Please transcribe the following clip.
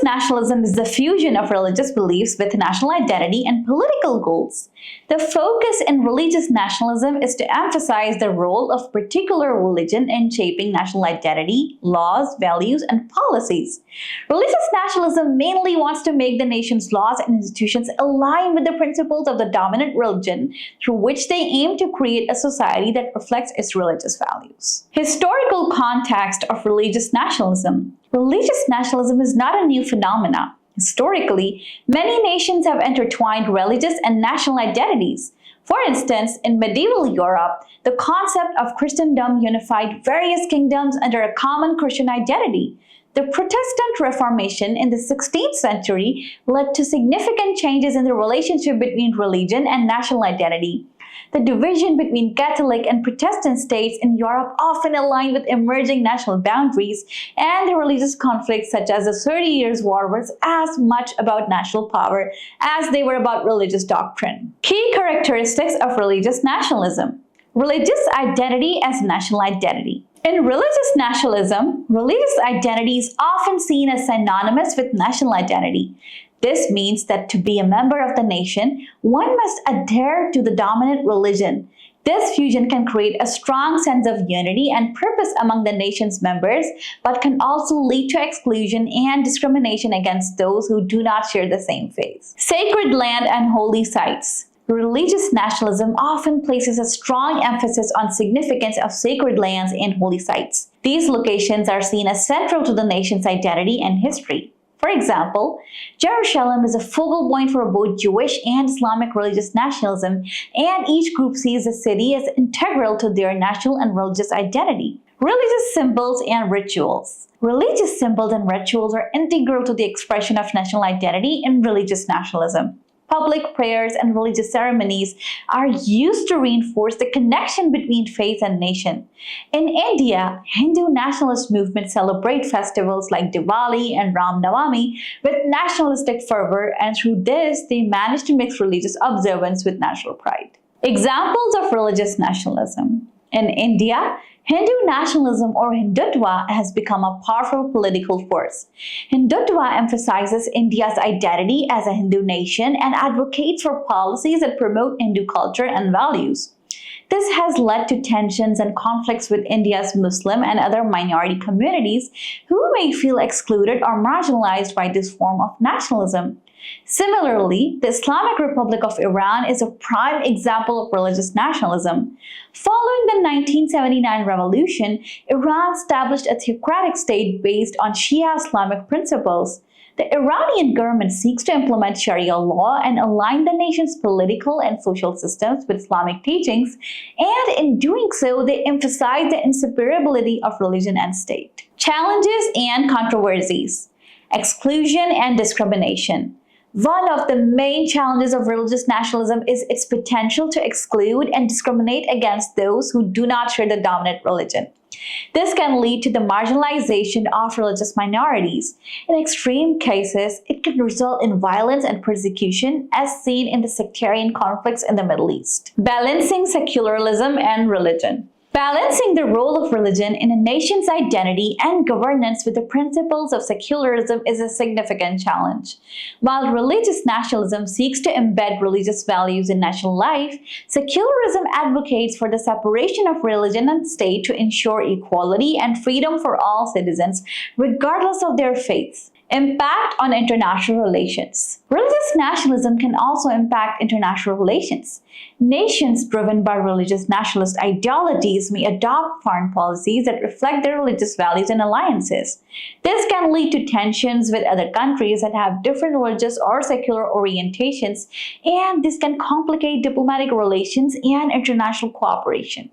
nationalism is the fusion of religious beliefs with national identity and political goals. The focus in religious nationalism is to emphasize the role of particular religion in shaping national identity, laws, values, and policies. Religious nationalism mainly wants to make the nation's laws and institutions align with the principles of the dominant religion, through which they aim to create a society that reflects its religious values. Historical context of religious nationalism. Religious nationalism is not a new phenomenon. Historically, many nations have intertwined religious and national identities. For instance, in medieval Europe, the concept of Christendom unified various kingdoms under a common Christian identity. The Protestant Reformation in the 16th century led to significant changes in the relationship between religion and national identity. The division between Catholic and Protestant states in Europe often aligned with emerging national boundaries, and the religious conflicts such as the 30 Years' War was as much about national power as they were about religious doctrine. Key characteristics of religious nationalism. Religious identity as national identity. In religious nationalism, religious identity is often seen as synonymous with national identity. This means that to be a member of the nation, one must adhere to the dominant religion. This fusion can create a strong sense of unity and purpose among the nation's members, but can also lead to exclusion and discrimination against those who do not share the same faith. Sacred land and holy sites. Religious nationalism often places a strong emphasis on significance of sacred lands and holy sites. These locations are seen as central to the nation's identity and history. For example, Jerusalem is a focal point for both Jewish and Islamic religious nationalism, and each group sees the city as integral to their national and religious identity. Religious symbols and rituals. Religious symbols and rituals are integral to the expression of national identity in religious nationalism. Public prayers and religious ceremonies are used to reinforce the connection between faith and nation. In India, Hindu nationalist movements celebrate festivals like Diwali and Ram Navami with nationalistic fervor, and through this, they manage to mix religious observance with national pride. Examples of religious nationalism. In India, Hindu nationalism or Hindutva has become a powerful political force. Hindutva emphasizes India's identity as a Hindu nation and advocates for policies that promote Hindu culture and values. This has led to tensions and conflicts with India's Muslim and other minority communities who may feel excluded or marginalized by this form of nationalism. Similarly, the Islamic Republic of Iran is a prime example of religious nationalism. Following the 1979 revolution, Iran established a theocratic state based on Shia Islamic principles. The Iranian government seeks to implement Sharia law and align the nation's political and social systems with Islamic teachings, and in doing so, they emphasize the inseparability of religion and state. Challenges and controversies. Exclusion and discrimination. One of the main challenges of religious nationalism is its potential to exclude and discriminate against those who do not share the dominant religion. This can lead to the marginalization of religious minorities. In extreme cases, it can result in violence and persecution, as seen in the sectarian conflicts in the Middle East. Balancing secularism and religion. Balancing the role of religion in a nation's identity and governance with the principles of secularism is a significant challenge. While religious nationalism seeks to embed religious values in national life, secularism advocates for the separation of religion and state to ensure equality and freedom for all citizens, regardless of their faiths. Impact on international relations. Religious nationalism can also impact international relations. Nations driven by religious nationalist ideologies may adopt foreign policies that reflect their religious values and alliances. This can lead to tensions with other countries that have different religious or secular orientations, and this can complicate diplomatic relations and international cooperation.